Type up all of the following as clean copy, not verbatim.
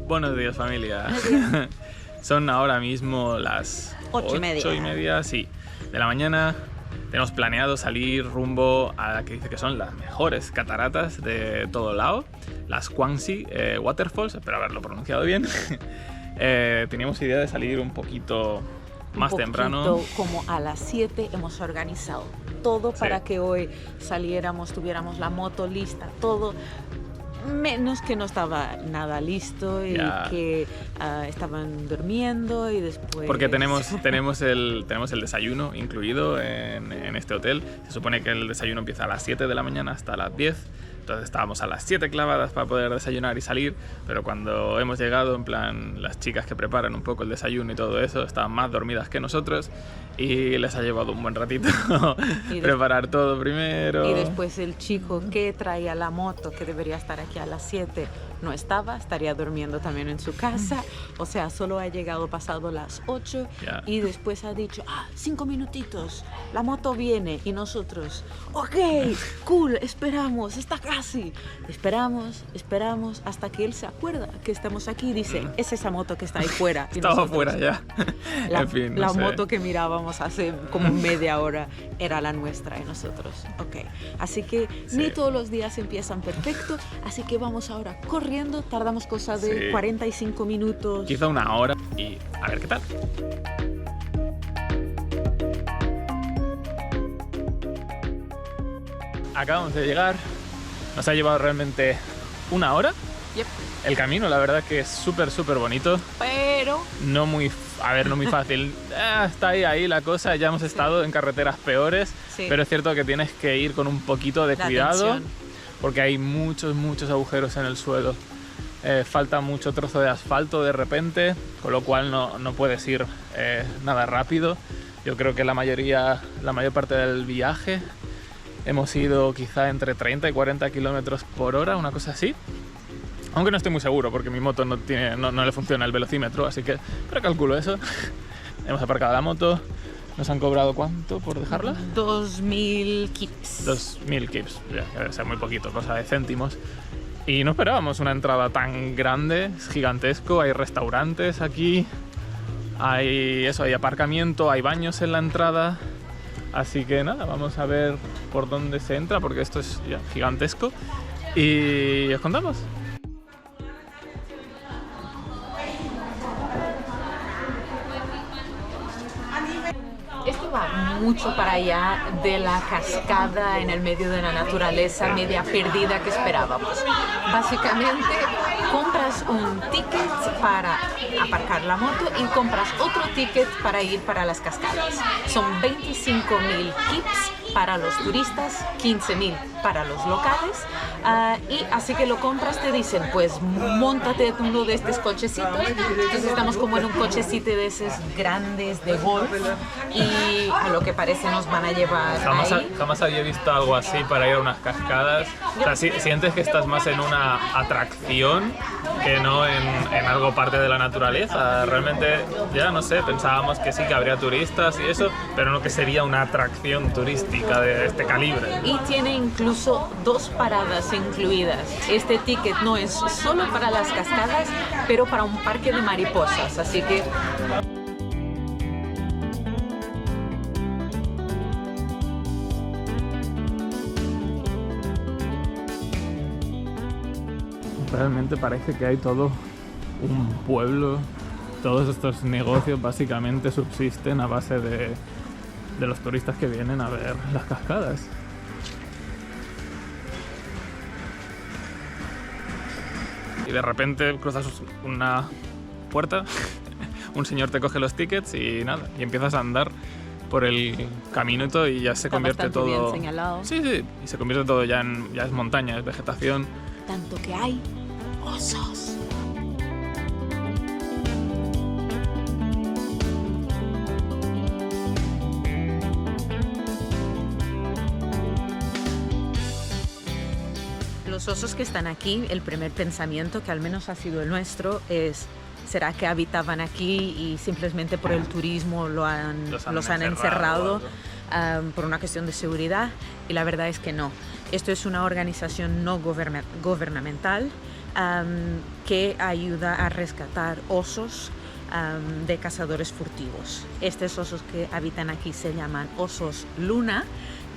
Buenos días, familia. Son ahora mismo las 8:30, sí, de la mañana. Tenemos planeado salir rumbo a la que dice que son las mejores cataratas de todo Laos, las Kwansi Waterfalls, espero haberlo pronunciado bien. Teníamos idea de salir un poquito más temprano. Como a las 7 hemos organizado todo para que hoy saliéramos, tuviéramos la moto lista, todo. Menos que no estaba nada listo y que estaban durmiendo y después... Porque tenemos el desayuno incluido en este hotel. Se supone que el desayuno empieza a las 7 de la mañana hasta las 10. Entonces estábamos a las 7 clavadas para poder desayunar y salir, pero cuando hemos llegado, en plan, las chicas que preparan un poco el desayuno y todo eso estaban más dormidas que nosotros y les ha llevado un buen ratito preparar todo primero. Y después el chico que traía la moto, que debería estar aquí a las 7, no estaba, estaría durmiendo también en su casa. O sea, solo ha llegado pasado las 8 y después ha dicho, 5 minutitos, la moto viene. Y nosotros, ok, cool, esperamos, está casi. Esperamos hasta que él se acuerda que estamos aquí y dice, es esa moto que está ahí fuera. Y estaba fuera ya. En fin, no sé. Moto que mirábamos hace como media hora era la nuestra y nosotros, ok. Así que ni todos los días empiezan perfecto, así que vamos ahora corriendo, tardamos cosa de 45 minutos. Quizá una hora y a ver qué tal. Acabamos de llegar, nos ha llevado realmente una hora. Yep. El camino, la verdad que es súper bonito. Pero... no muy fácil. Está ahí la cosa, ya hemos estado en carreteras peores, pero es cierto que tienes que ir con un poquito de cuidado porque hay muchos agujeros en el suelo. Falta mucho trozo de asfalto de repente, con lo cual no puedes ir nada rápido. Yo creo que la mayor parte del viaje hemos ido quizá entre 30 y 40 kilómetros por hora, una cosa así. Aunque no estoy muy seguro porque mi moto no le funciona el velocímetro, así que pero calculo eso. Hemos aparcado la moto. ¿Nos han cobrado cuánto por dejarla? 2.000 kips. 2.000 kips, ya debe ser muy poquito, cosa de céntimos. Y no esperábamos una entrada tan grande, es gigantesco, hay restaurantes aquí, hay aparcamiento, hay baños en la entrada. Así que nada, vamos a ver por dónde se entra porque esto es ya gigantesco. Y os contamos. Esto va mucho para allá de la cascada en el medio de la naturaleza media perdida que esperábamos. Básicamente compras un ticket para aparcar la moto y compras otro ticket para ir para las cascadas. Son 25.000 kips para los turistas, 15.000 para los locales. Y así que lo compras, te dicen, pues móntate uno de estos cochecitos. Entonces estamos como en un cochecito de esos grandes de golf y a lo que parece nos van a llevar Jamás había visto algo así para ir a unas cascadas. O sea, sientes que estás más en una atracción que no en algo parte de la naturaleza. Realmente, ya no sé, pensábamos que sí, que habría turistas y eso, pero no que sería una atracción turística de este calibre. Y tiene incluso 2 paradas incluidas. Este ticket no es solo para las cascadas, pero para un parque de mariposas, así que... Realmente parece que hay todo un pueblo. Todos estos negocios básicamente subsisten a base de los turistas que vienen a ver las cascadas. Y de repente cruzas una puerta, un señor te coge los tickets y nada, y empiezas a andar por el camino y todo y ya se convierte todo... bien señalado. Sí, y se convierte todo ya es montaña, es vegetación. Tanto que hay osos. Los osos que están aquí, el primer pensamiento, que al menos ha sido el nuestro, es ¿será que habitaban aquí y simplemente por el turismo los han encerrado por una cuestión de seguridad? Y la verdad es que no. Esto es una organización no gubernamental que ayuda a rescatar osos de cazadores furtivos. Estos osos que habitan aquí se llaman osos luna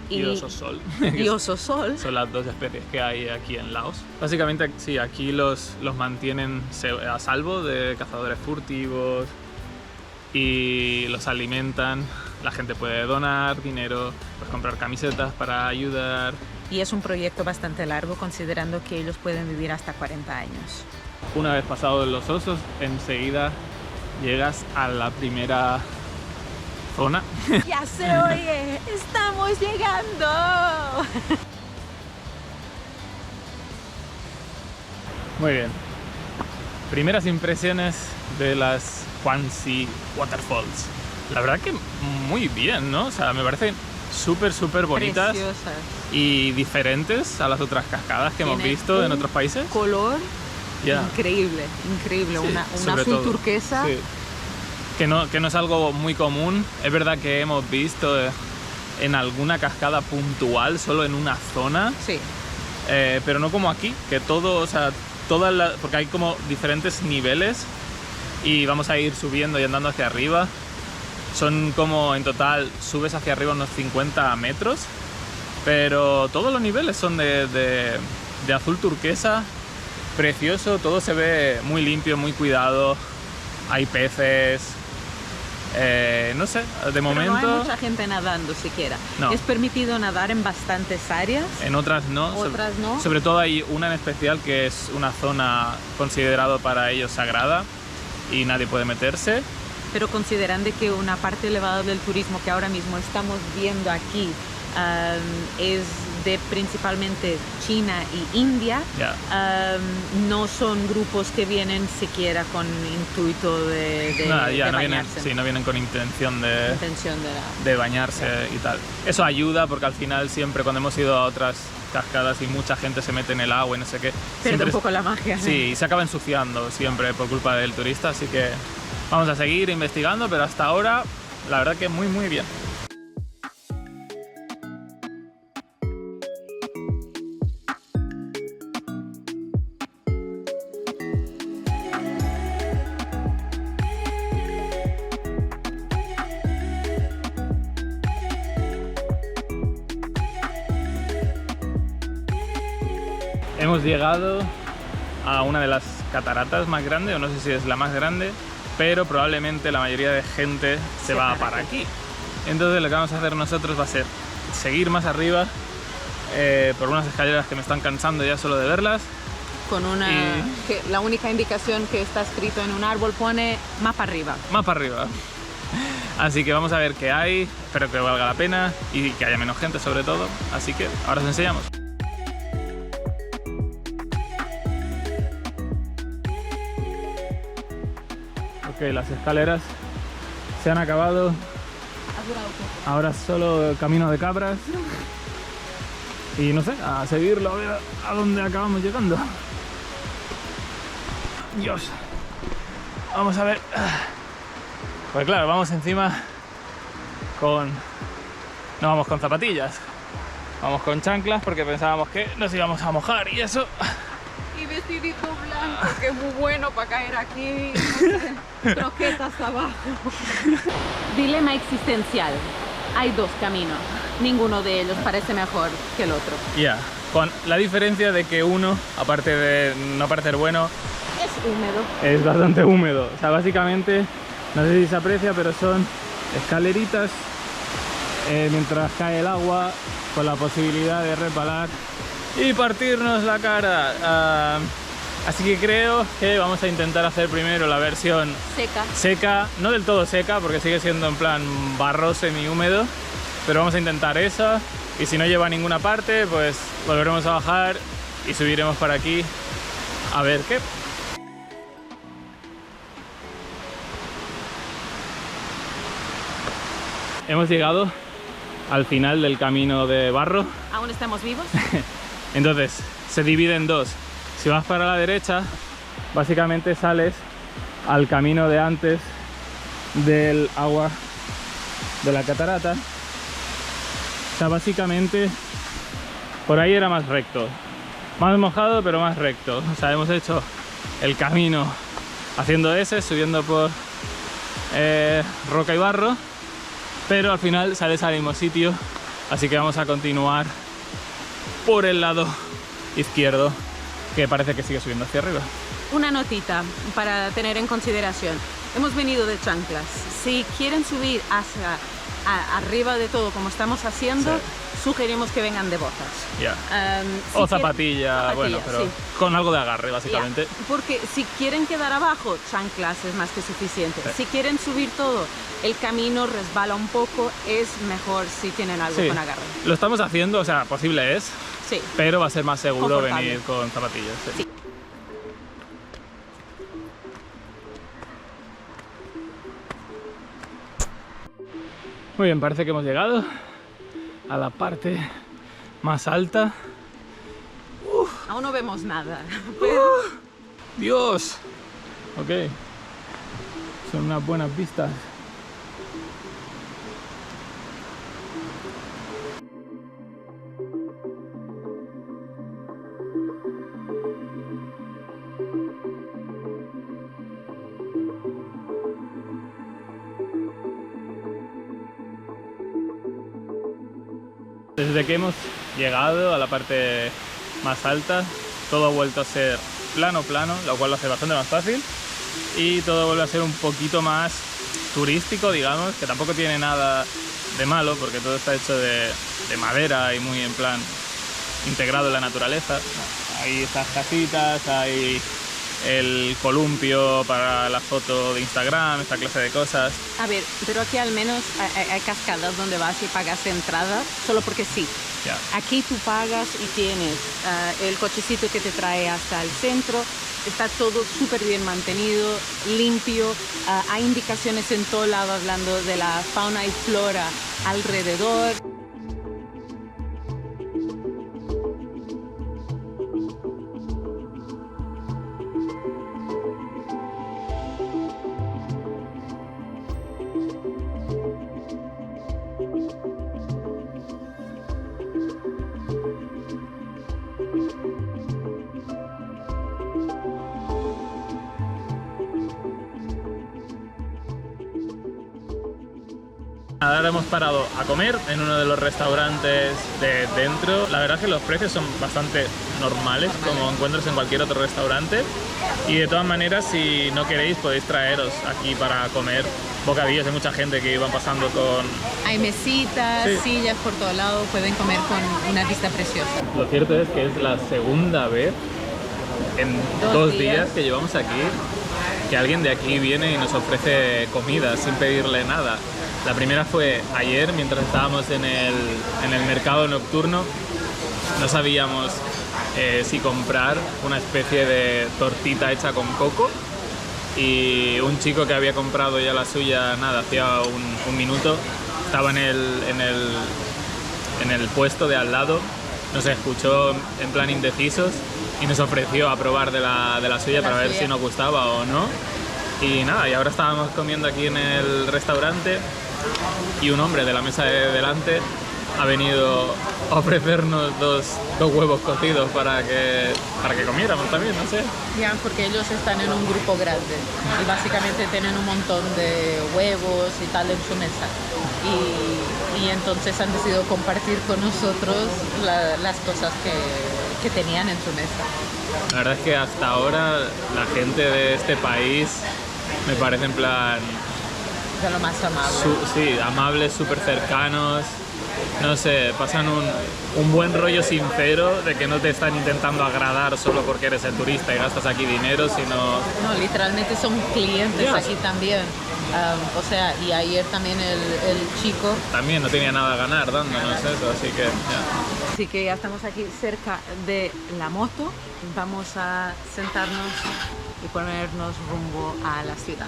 y osos sol. Y osos sol. Son las dos especies que hay aquí en Laos. Básicamente, sí, aquí los mantienen a salvo de cazadores furtivos y los alimentan. La gente puede donar dinero, pues comprar camisetas para ayudar. Y es un proyecto bastante largo, considerando que ellos pueden vivir hasta 40 años. Una vez pasados los osos, enseguida llegas a la primera zona. ¡Ya se oye! ¡Estamos llegando! Muy bien. Primeras impresiones de las Huangsi Waterfalls. La verdad que muy bien, ¿no? O sea, me parecen súper bonitas. Preciosas. Y diferentes a las otras cascadas que hemos visto en otros países. Color increíble, increíble. Sí, una azul turquesa. Sí. Que no es algo muy común. Es verdad que hemos visto en alguna cascada puntual, solo en una zona. Sí. Pero no como aquí, que todo, o sea, porque hay como diferentes niveles y vamos a ir subiendo y andando hacia arriba. Son como, en total, subes hacia arriba unos 50 metros, pero todos los niveles son de azul turquesa, precioso, todo se ve muy limpio, muy cuidado, hay peces, no sé, de momento... Pero no hay mucha gente nadando siquiera. No. Es permitido nadar en bastantes áreas. En otras no. Otras no. Sobre todo hay una en especial que es una zona considerada para ellos sagrada y nadie puede meterse. Pero considerando que una parte elevada del turismo que ahora mismo estamos viendo aquí es de principalmente China y India, no son grupos que vienen siquiera con intuito de bañarse. No vienen con intención de bañarse y tal. Eso ayuda porque al final siempre cuando hemos ido a otras cascadas y mucha gente se mete en el agua y no sé qué... Pierde un poco la magia. Sí, y se acaba ensuciando siempre por culpa del turista, así que vamos a seguir investigando, pero hasta ahora la verdad que muy bien. Hemos llegado a una de las cataratas más grandes, o no sé si es la más grande, pero probablemente la mayoría de gente se va para aquí. Entonces lo que vamos a hacer nosotros va a ser seguir más arriba por unas escaleras que me están cansando ya solo de verlas. Con que la única indicación que está escrito en un árbol pone más para arriba. Más para arriba. Así que vamos a ver qué hay, espero que valga la pena y que haya menos gente sobre todo. Así que ahora os enseñamos. Ok, las escaleras se han acabado. Ahora solo camino de cabras. Y no sé, a seguirlo, a ver a dónde acabamos llegando. Dios. Vamos a ver. Pues claro, vamos encima con... No vamos con zapatillas. Vamos con chanclas porque pensábamos que nos íbamos a mojar y eso... Y vestidito blanco, que es muy bueno para caer aquí, no sé, croquetas abajo. Dilema existencial. Hay dos caminos. Ninguno de ellos parece mejor que el otro. Ya, con la diferencia de que uno, aparte de no parecer bueno, es húmedo. Es bastante húmedo. O sea, básicamente, no sé si se aprecia, pero son escaleritas mientras cae el agua, con la posibilidad de resbalar y partirnos la cara. Así que creo que vamos a intentar hacer primero la versión seca, no del todo seca porque sigue siendo en plan barro semi-húmedo, pero vamos a intentar esa y si no lleva a ninguna parte pues volveremos a bajar y subiremos para aquí a ver qué. Hemos llegado al final del camino de barro. ¿Aún estamos vivos? Entonces, se divide en dos. Si vas para la derecha, básicamente sales al camino de antes del agua de la catarata. O sea, básicamente, por ahí era más recto. Más mojado, pero más recto. O sea, hemos hecho el camino haciendo ese, subiendo por roca y barro, pero al final sales al mismo sitio, así que vamos a continuar por el lado izquierdo, que parece que sigue subiendo hacia arriba. Una notita para tener en consideración. Hemos venido de chanclas. Si quieren subir hacia arriba de todo como estamos haciendo, sí, sugerimos que vengan de botas. Yeah. Si o zapatilla, bueno, pero sí, con algo de agarre básicamente. Yeah. Porque si quieren quedar abajo, chanclas es más que suficiente. Sí. Si quieren subir todo, el camino resbala un poco, es mejor si tienen algo, sí, con agarre. Lo estamos haciendo, o sea, posible es, sí, pero va a ser más seguro venir con zapatillas. Sí. Sí. Muy bien, parece que hemos llegado a la parte más alta. Aún no vemos nada. Pero... ¡Dios! Ok. Son unas buenas vistas. Desde que hemos llegado a la parte más alta, todo ha vuelto a ser plano, lo cual lo hace bastante más fácil, y todo vuelve a ser un poquito más turístico, digamos, que tampoco tiene nada de malo porque todo está hecho de madera y muy en plan integrado en la naturaleza. Hay estas casitas, hay el columpio para la foto de Instagram, esta clase de cosas. A ver, pero aquí al menos hay cascadas donde vas y pagas entrada solo porque sí. Yeah. Aquí tú pagas y tienes el cochecito que te trae hasta el centro. Está todo súper bien mantenido, limpio. Hay indicaciones en todo lado hablando de la fauna y flora alrededor. Ahora hemos parado a comer en uno de los restaurantes de dentro. La verdad es que los precios son bastante normales, como encuentras en cualquier otro restaurante. Y de todas maneras, si no queréis, podéis traeros aquí para comer bocadillos. Hay mucha gente que iban pasando con... Hay mesitas, sí, sillas por todo lado, pueden comer con una vista preciosa. Lo cierto es que es la segunda vez en 2 días que llevamos aquí que alguien de aquí viene y nos ofrece comida sin pedirle nada. La primera fue ayer, mientras estábamos en el mercado nocturno. No sabíamos si comprar una especie de tortita hecha con coco, y un chico que había comprado ya la suya, nada, hacía un minuto, estaba en el puesto de al lado, nos escuchó en plan indecisos y nos ofreció a probar de la suya para ver si nos gustaba o no. Y nada, y ahora estábamos comiendo aquí en el restaurante y un hombre de la mesa de delante ha venido a ofrecernos dos huevos cocidos para que comiéramos también, no sé. Ya, porque ellos están en un grupo grande y básicamente tienen un montón de huevos y tal en su mesa. Y entonces han decidido compartir con nosotros las cosas que tenían en su mesa. La verdad es que hasta ahora la gente de este país me parece en plan... de lo más amable. Sí, amables, súper cercanos. No sé, pasan un buen rollo sincero de que no te están intentando agradar solo porque eres el turista y gastas aquí dinero, sino... No, literalmente son clientes aquí también. O sea, y ayer también el chico... También no tenía nada a ganar dándonos eso, así que... Yeah. Así que ya estamos aquí cerca de la moto. Vamos a sentarnos y ponernos rumbo a la ciudad.